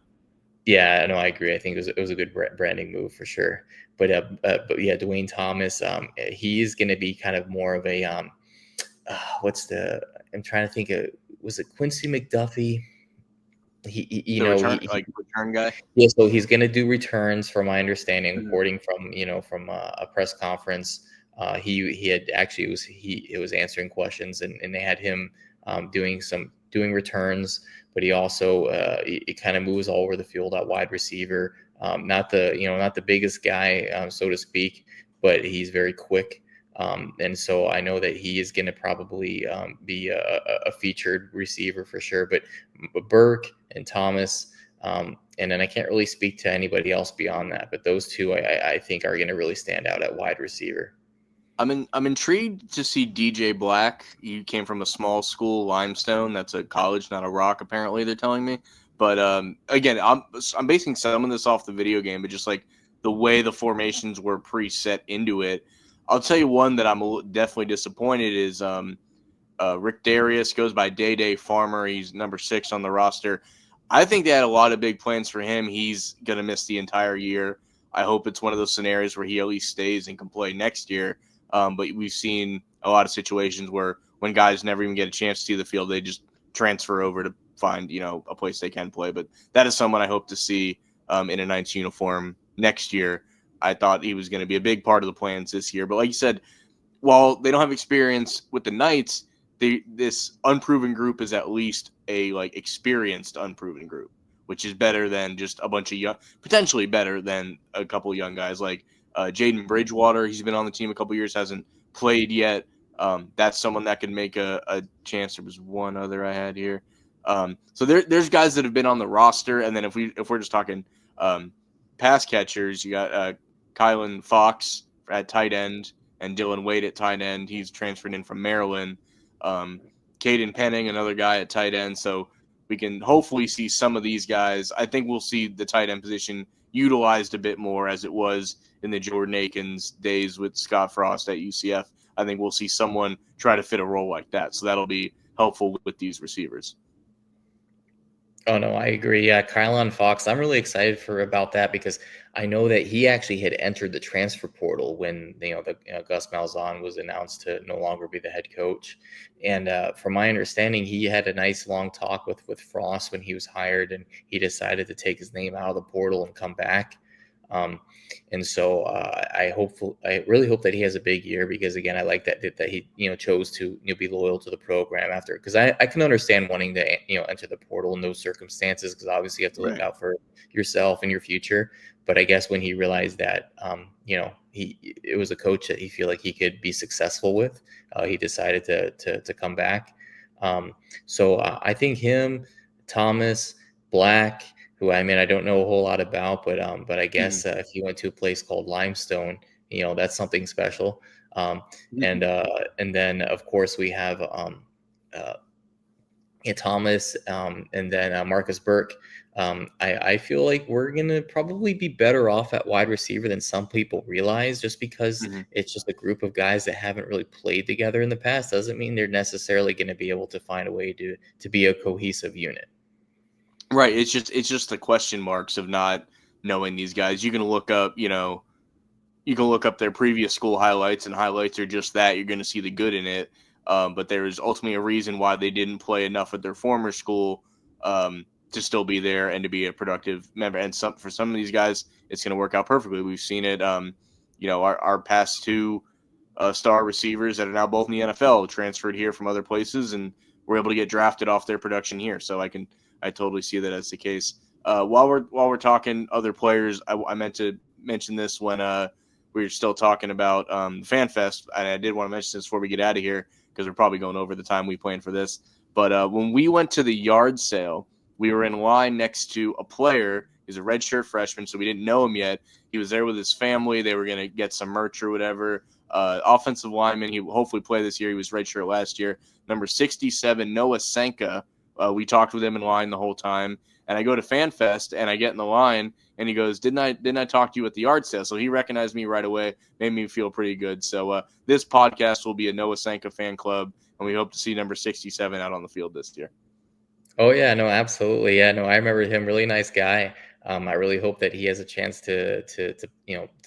Speaker 2: Yeah, no, I agree. I think it was a good branding move for sure. But yeah, Dwayne Thomas, he's going to be kind of more of a I'm trying to think of, was it Quincy McDuffie?
Speaker 1: Return guy.
Speaker 2: Yeah, so he's going to do returns, from my understanding, according from a press conference. It was answering questions, and they had him doing returns, but he also it kind of moves all over the field at wide receiver. Not the biggest guy, so to speak, but he's very quick. And so I know that he is going to probably be a featured receiver for sure. But Burke and Thomas, and then I can't really speak to anybody else beyond that. But those two, I think, are going to really stand out at wide receiver.
Speaker 1: I'm intrigued to see DJ Black. He came from a small school, Limestone. That's a college, not a rock. Apparently, they're telling me. But again, I'm basing some of this off the video game, but just like the way the formations were preset into it. I'll tell you one that I'm definitely disappointed is Rick Darius goes by Day Day Farmer. He's number 6 on the roster. I think they had a lot of big plans for him. He's going to miss the entire year. I hope it's one of those scenarios where he at least stays and can play next year. But we've seen a lot of situations where when guys never even get a chance to see the field, they just transfer over to find, a place they can play. But that is someone I hope to see in a Knights uniform next year. I thought he was going to be a big part of the plans this year. But like you said, while they don't have experience with the Knights, this unproven group is at least a experienced unproven group, which is better than just a bunch of young, potentially better than a couple of young guys like Jaden Bridgewater. He's been on the team a couple years, hasn't played yet. That's someone that could make a chance. There was one other I had here. So there's guys that have been on the roster, and then if we're just talking pass catchers, you got Kylan Fox at tight end and Dylan Wade at tight end. He's transferred in from Maryland. Caden Penning, another guy at tight end. So we can hopefully see some of these guys. I think we'll see the tight end position utilized a bit more as it was in the Jordan Akins days with Scott Frost at UCF. I think we'll see someone try to fit a role like that. So that'll be helpful with these receivers.
Speaker 2: Oh no, I agree. Yeah, Kylon Fox. I'm really excited about that because I know that he actually had entered the transfer portal when Gus Malzahn was announced to no longer be the head coach. And from my understanding, he had a nice long talk with Frost when he was hired, and he decided to take his name out of the portal and come back. Um, and so I really hope that he has a big year because again, I like that he chose to be loyal to the program after, because I can understand wanting to enter the portal in those circumstances because obviously you have to look out for yourself and your future. But I guess when he realized that it was a coach that he feel like he could be successful with, he decided to come back. So I think him, Thomas, Black, who I don't know a whole lot about, but I guess if he went to a place called Limestone, that's something special. And then of course we have Thomas, and then Marcus Burke. I feel like we're gonna probably be better off at wide receiver than some people realize, just because it's just a group of guys that haven't really played together in the past. Doesn't mean they're necessarily going to be able to find a way to be a cohesive unit.
Speaker 1: Right. It's just the question marks of not knowing these guys. You can look up, their previous school highlights, and highlights are just that. You're going to see the good in it. But there's ultimately a reason why they didn't play enough at their former school to still be there and to be a productive member. And for some of these guys, it's going to work out perfectly. We've seen it. Our past two star receivers that are now both in the NFL transferred here from other places and were able to get drafted off their production here. So I totally see that as the case. While we're talking other players, I meant to mention this when we were still talking about Fan Fest, and I did want to mention this before we get out of here because we're probably going over the time we planned for this. But when we went to the yard sale, we were in line next to a player. He's a redshirt freshman, so we didn't know him yet. He was there with his family. They were going to get some merch or whatever. Offensive lineman. He will hopefully play this year. He was redshirt last year. Number 67, Noah Senka. We talked with him in line the whole time. And I go to FanFest and I get in the line and he goes, didn't I talk to you at the yard sale? So he recognized me right away, made me feel pretty good. So this podcast will be a Noah Senka fan club, and we hope to see number 67 out on the field this year.
Speaker 2: Oh yeah, no, absolutely. Yeah, no, I remember him. Really nice guy. I really hope that he has a chance to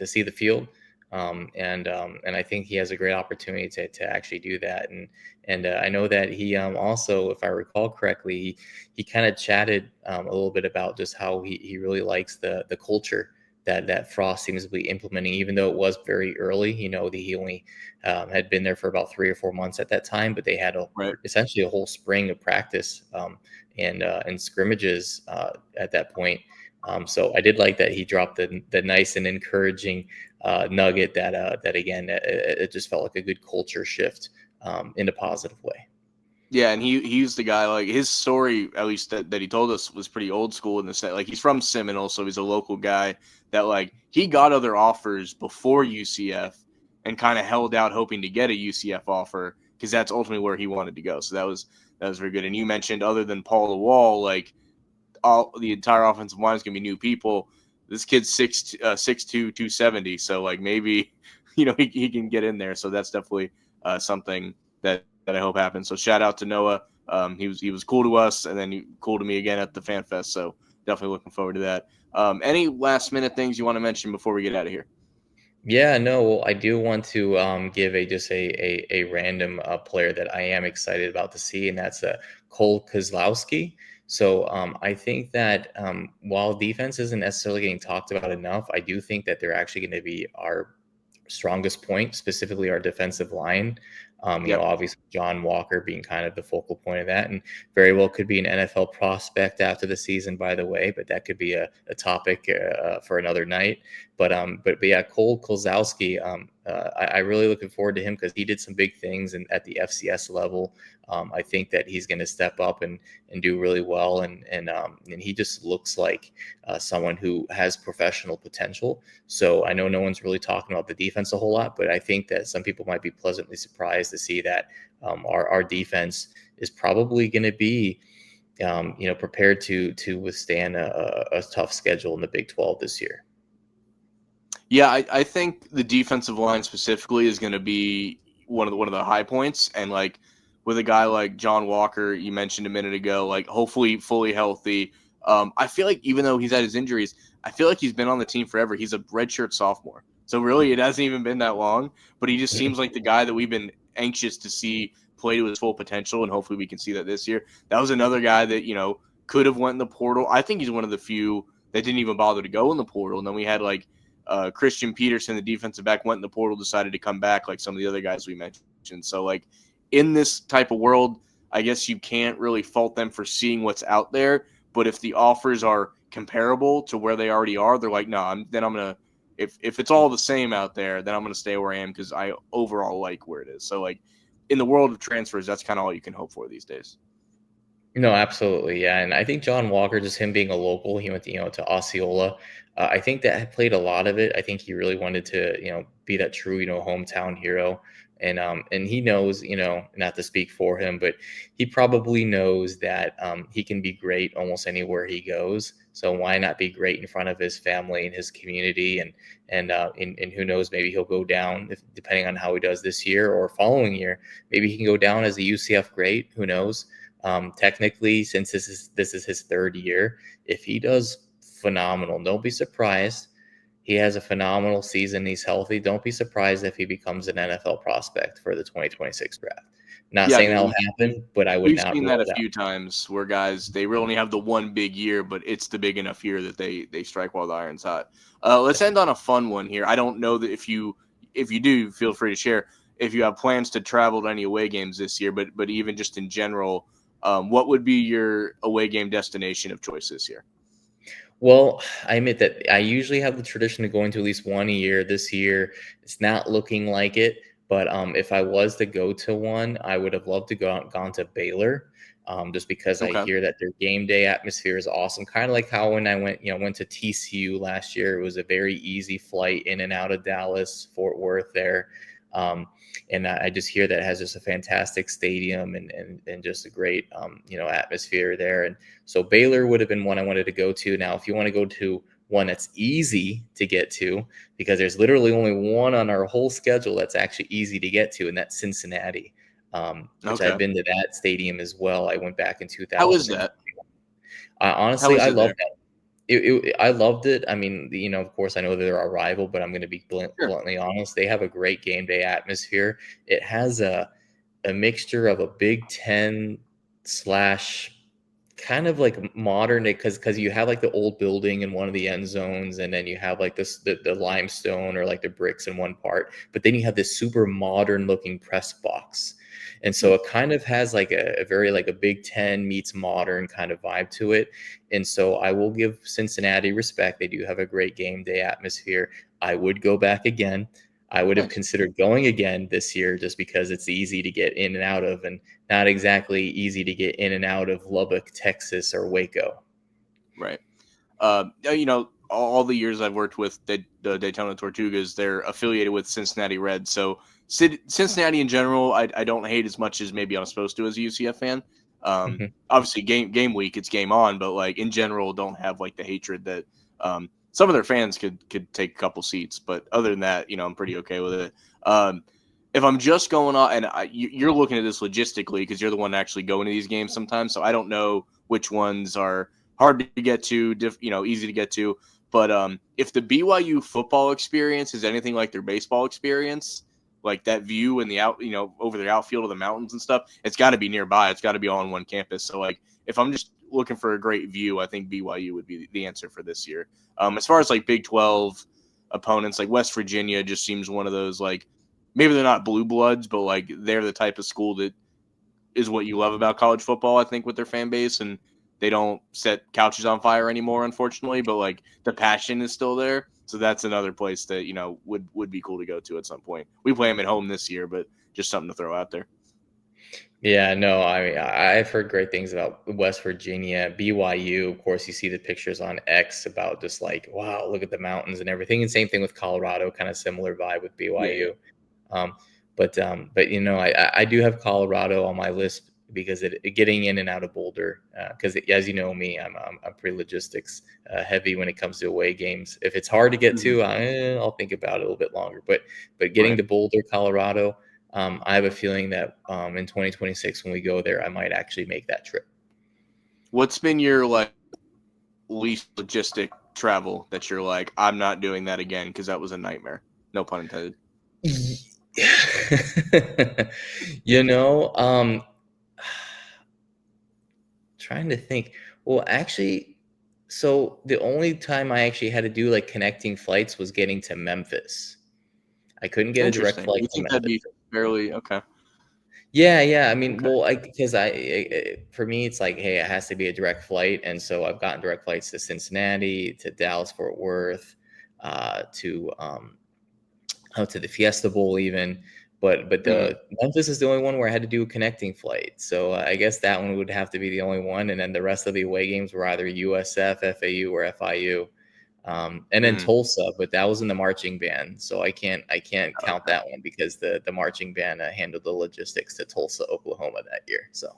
Speaker 2: see the field. And I think he has a great opportunity to actually do that. And I know that he also, if I recall correctly, he kind of chatted a little bit about just how he really likes the culture that Frost seems to be implementing, even though it was very early. He only had been there for about 3 or 4 months at that time, but they had essentially a whole spring of practice and scrimmages at that point. So I did like that he dropped the nice and encouraging nugget that again it just felt like a good culture shift in a positive way.
Speaker 1: Yeah, and he's the guy, like his story, at least that he told us, was pretty old school in the sense, like he's from Seminole, so he's a local guy that like he got other offers before UCF and kind of held out hoping to get a UCF offer because that's ultimately where he wanted to go. So that was very good. And you mentioned other than Paul Wall, like all the entire offensive line is gonna be new people. This kid's 6'2", 270, so like maybe he can get in there. So that's definitely something that I hope happens. So shout out to Noah. He was cool to us, and then cool to me again at the Fan Fest. So definitely looking forward to that. Any last minute things you want to mention before we get out of here?
Speaker 2: Yeah, no, well, I do want to give a random player that I am excited about to see, and that's Cole Kozlowski. So I think that while defense isn't necessarily getting talked about enough, I do think that they're actually going to be our strongest point, specifically our defensive line.
Speaker 1: Yep.
Speaker 2: Obviously John Walker being kind of the focal point of that, and very well could be an NFL prospect after the season, by the way. But that could be a topic for another night. But yeah, Cole Kozlowski, I really looking forward to him because he did some big things at the FCS level. I think that he's going to step up and do really well, and he just looks like someone who has professional potential. So I know no one's really talking about the defense a whole lot, but I think that some people might be pleasantly surprised to see that our defense is probably going to be prepared to withstand a tough schedule in the Big 12 this year.
Speaker 1: Yeah, I think the defensive line specifically is going to be one of the high points, and like with a guy like John Walker, you mentioned a minute ago, like hopefully fully healthy. I feel like even though he's had his injuries, I feel like he's been on the team forever. He's a redshirt sophomore, so really it hasn't even been that long. But he just seems like the guy that we've been anxious to see play to his full potential, and hopefully we can see that this year. That was another guy that could have went in the portal. I think he's one of the few that didn't even bother to go in the portal, and then we had like Christian Peterson, the defensive back, went in the portal, decided to come back like some of the other guys we mentioned. So, like, in this type of world, I guess you can't really fault them for seeing what's out there. But if the offers are comparable to where they already are, they're like, no, I'm going to, if it's all the same out there, then I'm going to stay where I am because I overall like where it is. So, like, in the world of transfers, that's kind of all you can hope for these days.
Speaker 2: No, absolutely, yeah, and I think John Walker, just him being a local, he went to Osceola. I think that played a lot of it. I think he really wanted to be that true hometown hero, and he knows not to speak for him, but he probably knows that he can be great almost anywhere he goes. So why not be great in front of his family and his community, and who knows, maybe he'll go down depending on how he does this year or following year. Maybe he can go down as a UCF great. Who knows? Technically, since this is his third year, if he does phenomenal, don't be surprised. He has a phenomenal season. He's healthy. Don't be surprised if he becomes an NFL prospect for the 2026 draft. Not
Speaker 1: Yeah, I
Speaker 2: saying
Speaker 1: mean,
Speaker 2: that'll happen, but I would
Speaker 1: we've
Speaker 2: not
Speaker 1: seen
Speaker 2: rule
Speaker 1: that a
Speaker 2: it out.
Speaker 1: few times where guys they really only have the one big year, but it's the big enough year that they strike while the iron's hot. Let's end on a fun one here. I don't know that if you do, feel free to share if you have plans to travel to any away games this year, but even just in general, what would be your away game destination of choice this year?
Speaker 2: Well, I admit that I usually have the tradition of going to at least one a year. This year, it's not looking like it. But if I was to go to one, I would have loved to gone to Baylor, just because I
Speaker 1: Okay.
Speaker 2: hear that their game day atmosphere is awesome. Kind of like how when I went to TCU last year, it was a very easy flight in and out of Dallas, Fort Worth there. Um, and I just hear that it has just a fantastic stadium and just a great atmosphere there. And so Baylor would have been one I wanted to go to. Now, if you want to go to one that's easy to get to, because there's literally only one on our whole schedule that's actually easy to get to, and that's Cincinnati, which I've
Speaker 1: Okay.
Speaker 2: been to that stadium as well. I went back in
Speaker 1: How is
Speaker 2: 2020.
Speaker 1: that? How
Speaker 2: Honestly,
Speaker 1: is
Speaker 2: I
Speaker 1: it
Speaker 2: love
Speaker 1: there?
Speaker 2: that. I loved it. I mean, of course, I know they're our rival, but I'm going to be
Speaker 1: Sure.
Speaker 2: bluntly honest. They have a great game day atmosphere. It has a mixture of a Big Ten slash kind of like modern, because you have like the old building in one of the end zones, and then you have like the limestone or like the bricks in one part, but then you have this super modern looking press box. And so it kind of has like a very like a Big Ten meets modern kind of vibe to it. And so I will give Cincinnati respect. They do have a great game day atmosphere. I would go back again. I would have
Speaker 1: Nice.
Speaker 2: considered going again this year just because it's easy to get in and out of, and not exactly easy to get in and out of Lubbock, Texas, or Waco.
Speaker 1: Right. All the years I've worked with the Daytona Tortugas, they're affiliated with Cincinnati Reds. So Cincinnati in general, I don't hate as much as maybe I'm supposed to as a UCF fan.
Speaker 2: Mhm.
Speaker 1: Obviously, game week, it's game on, but like in general, don't have like the hatred that some of their fans could take a couple seats. But other than that, I'm pretty okay with it. If I'm just going on, and you're looking at this logistically because you're the one actually going to these games sometimes, so I don't know which ones are hard to get to, easy to get to. But if the BYU football experience is anything like their baseball experience, like that view in the out, over the outfield of the mountains and stuff, it's got to be nearby. It's got to be all on one campus. So like, if I'm just looking for a great view, I think BYU would be the answer for this year. As far as like Big 12 opponents, like West Virginia just seems one of those, like, maybe they're not blue bloods, but like they're the type of school that is what you love about college football, I think, with their fan base. And they don't set couches on fire anymore, unfortunately, but like the passion is still there. So that's another place that, would be cool to go to at some point. We play them at home this year, but just something to throw out there.
Speaker 2: Yeah, no, I mean, I've heard great things about West Virginia, BYU. Of course, you see the pictures on X about just like, wow, look at the mountains and everything. And same thing with Colorado, kind of similar vibe with
Speaker 1: Yeah, yeah.
Speaker 2: BYU. Um, but I do have Colorado on my list because getting in and out of Boulder, because as you know me, I'm pretty logistics heavy when it comes to away games. If it's hard to get
Speaker 1: Mhm.
Speaker 2: to, I'll think about it a little bit longer. But getting
Speaker 1: Right.
Speaker 2: to Boulder, Colorado, I have a feeling that in 2026 when we go there, I might actually make that trip.
Speaker 1: What's been your like least logistic travel that you're like, I'm not doing that again because that was a nightmare? No pun intended.
Speaker 2: you know, um, trying to think. Well, actually, so the only time I actually had to do like connecting flights was getting to Memphis. I couldn't get a direct
Speaker 1: Interesting.
Speaker 2: flight
Speaker 1: You
Speaker 2: to
Speaker 1: think that'd
Speaker 2: Memphis.
Speaker 1: be fairly okay?
Speaker 2: Yeah, yeah. I mean,
Speaker 1: Okay.
Speaker 2: well, because for me, it's like, hey, it has to be a direct flight, and so I've gotten direct flights to Cincinnati, to Dallas, Fort Worth, to out to the Fiesta Bowl even. But
Speaker 1: Mhm.
Speaker 2: the Memphis is the only one where I had to do a connecting flight. So I guess that one would have to be the only one, and then the rest of the away games were either USF, FAU, or FIU. And then
Speaker 1: Mhm.
Speaker 2: Tulsa, but that was in the marching band, so I can't count
Speaker 1: Okay.
Speaker 2: that one because the marching band handled the logistics to Tulsa, Oklahoma that year. So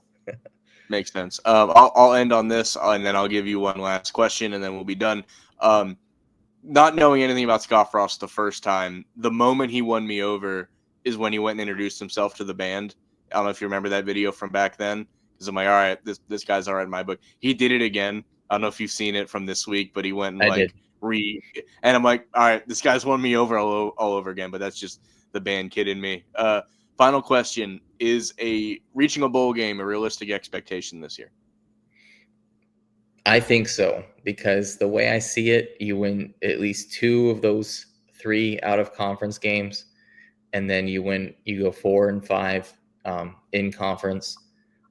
Speaker 1: Makes sense. I'll end on this, and then I'll give you one last question, and then we'll be done. Um, Not knowing anything about Scott Frost the first time, the moment he won me over is when he went and introduced himself to the band. I don't know if you remember that video from back then, because I'm like, all right, this guy's all right in my book. He did it again. I don't know if you've seen it from this week, but he went and
Speaker 2: I did.
Speaker 1: like and I'm like, all right, this guy's won me over all over again. But that's just the band kid in me. Final question: is a reaching a bowl game a realistic expectation this year?
Speaker 2: I think so because the way I see it, you win at least two of those three out of conference games, and then you go 4-5 in conference,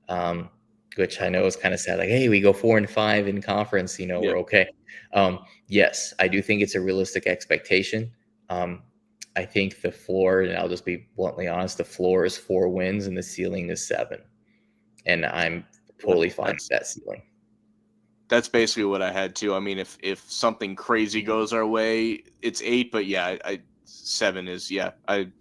Speaker 2: um, which I know is kind of sad. Like, hey, we go 4-5 in conference,
Speaker 1: Yeah.
Speaker 2: we're okay. Yes, I do think it's a realistic expectation. Um, I think the floor, and I'll just be bluntly honest, the floor is 4 wins and the ceiling is 7, and I'm
Speaker 1: Yeah,
Speaker 2: totally fine with
Speaker 1: that's
Speaker 2: that ceiling.
Speaker 1: That's basically what I had too. I mean, if something crazy goes our way, it's 8. But yeah, I 7 is, yeah. I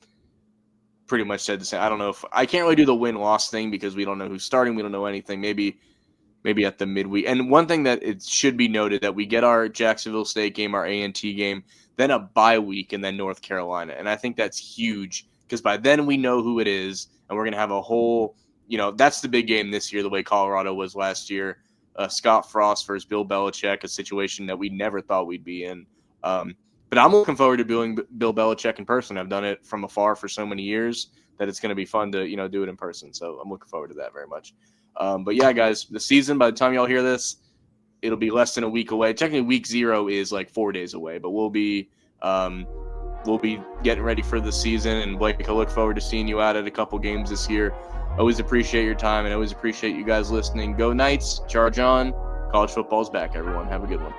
Speaker 1: pretty much said the same. I don't know if I can't really do the win loss thing because we don't know who's starting. We don't know anything. Maybe at the midweek. And one thing that it should be noted that we get our Jacksonville State game, our A&T game, then a bye week, and then North Carolina. And I think that's huge because by then we know who it is, and we're gonna have a whole. That's the big game this year, the way Colorado was last year. Scott Frost versus Bill Belichick, a situation that we never thought we'd be in. Um, but I'm looking forward to doing Bill Belichick in person. I've done it from afar for so many years that it's going to be fun to do it in person. So I'm looking forward to that very much. But yeah, guys, the season, by the time y'all hear this, it'll be less than a week away. Technically, week 0 is like 4 days away, but we'll be getting ready for the season. And Blake, I look forward to seeing you out at a couple games this year. Always appreciate your time, and always appreciate you guys listening. Go Knights, charge on. College football's back, everyone. Have a good one.